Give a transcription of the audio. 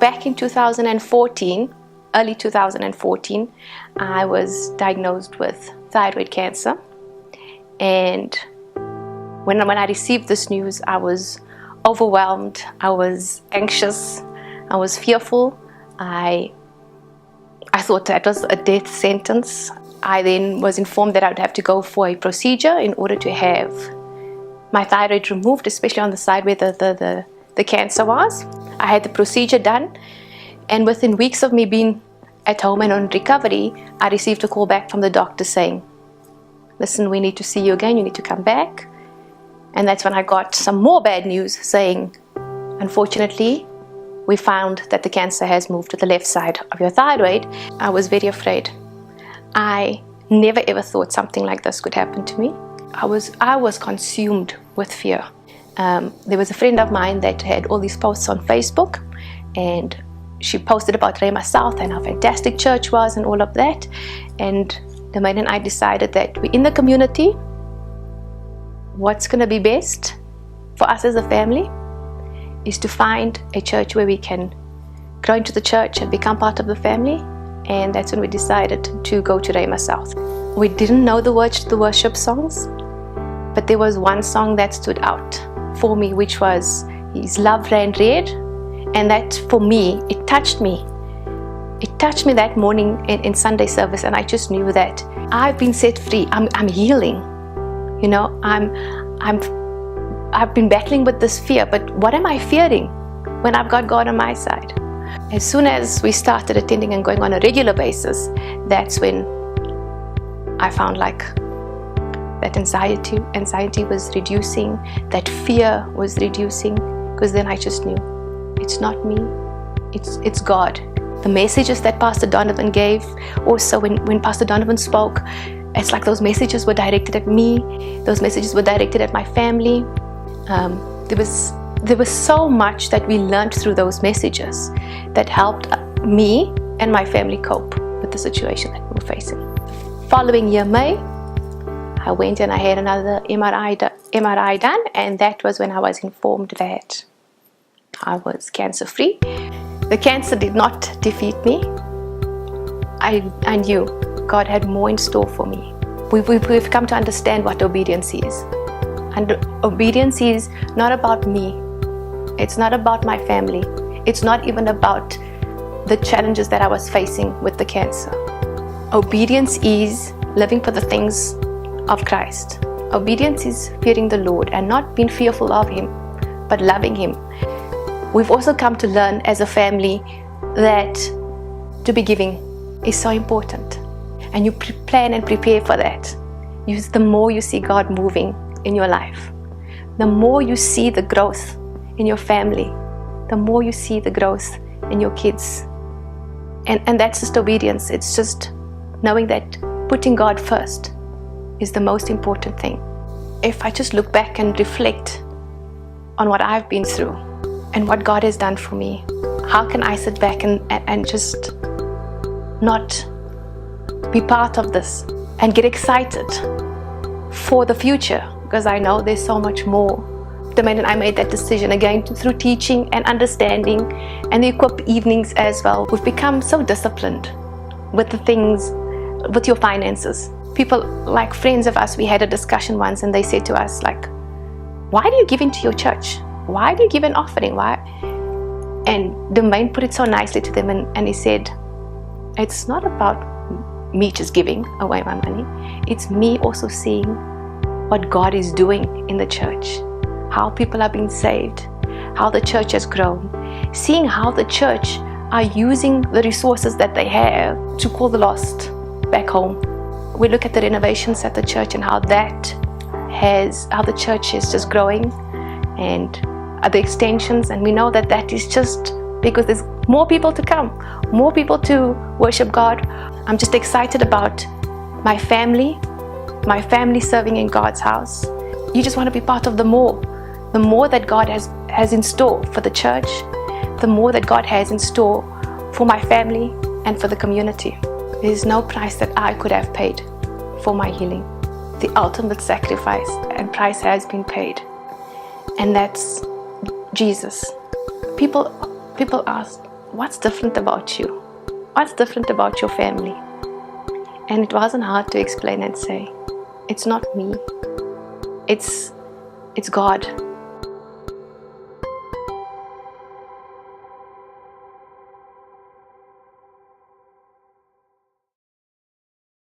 back in 2014, early 2014, I was diagnosed with thyroid cancer. And when I received this news, I was overwhelmed, I was anxious, I was fearful. I thought that was a death sentence. I then was informed that I would have to go for a procedure in order to have my thyroid removed, especially on the side where the cancer was. I had the procedure done, and within weeks of me being at home and on recovery, I received a call back from the doctor saying, listen, we need to see you again, you need to come back. And that's when I got some more bad news saying, unfortunately, we found that the cancer has moved to the left side of your thyroid. I was very afraid. I never ever thought something like this could happen to me. I was consumed with fear. There was a friend of mine that had all these posts on Facebook, and she posted about Rhema South and how fantastic church was and all of that. And the man and I decided that we're in the community. What's going to be best for us as a family is to find a church where we can grow into the church and become part of the family. And that's when we decided to go to Rhema South. We didn't know the words to the worship songs, but there was one song that stood out for me, which was His Love Ran Red. And that, for me, it touched me. It touched me that morning in Sunday service, and I just knew that I've been set free. I'm healing. You know, I've been battling with this fear, but what am I fearing when I've got God on my side? As soon as we started attending and going on a regular basis, that's when I found like that anxiety was reducing, that fear was reducing, because then I just knew it's not me, it's God. The messages that Pastor Donovan gave, also when Pastor Donovan spoke, it's like those messages were directed at me, those messages were directed at my family. There was so much that we learned through those messages that helped me and my family cope with the situation that we were facing. Following year May, I went and I had another MRI done, and that was when I was informed that I was cancer free. The cancer did not defeat me. I knew God had more in store for me. We've come to understand what obedience is. And obedience is not about me. It's not about my family. It's not even about the challenges that I was facing with the cancer. Obedience is living for the things of Christ. Obedience is fearing the Lord and not being fearful of Him, but loving Him. We've also come to learn as a family that to be giving is so important. And you plan and prepare for that. The more you see God moving in your life, the more you see the growth in your family, the more you see the growth in your kids. And that's just obedience. It's just knowing that putting God first is the most important thing. If I just look back and reflect on what I've been through and what God has done for me, how can I sit back and just not be part of this and get excited for the future? Because I know there's so much more. The minute I made that decision, again through teaching and understanding and the equip evenings as well, we've become so disciplined with the things, with your finances. People, like friends of us, we had a discussion once and they said to us, like, why do you give into your church? Why do you give an offering? Why? And the man put it so nicely to them, and he said, it's not about me just giving away my money. It's me also seeing what God is doing in the church, how people are being saved, how the church has grown, seeing how the church are using the resources that they have to call the lost back home. We look at the renovations at the church and how the church is just growing, and the extensions, and we know that is just because there's more people to come, more people to worship God. I'm just excited about my family serving in God's house. You just want to be part of the more that God has in store for the church, the more that God has in store for my family and for the community. There's no price that I could have paid for my healing. The ultimate sacrifice and price has been paid, and that's Jesus. People ask, what's different about you? What's different about your family? And it wasn't hard to explain and say, it's not me. It's God.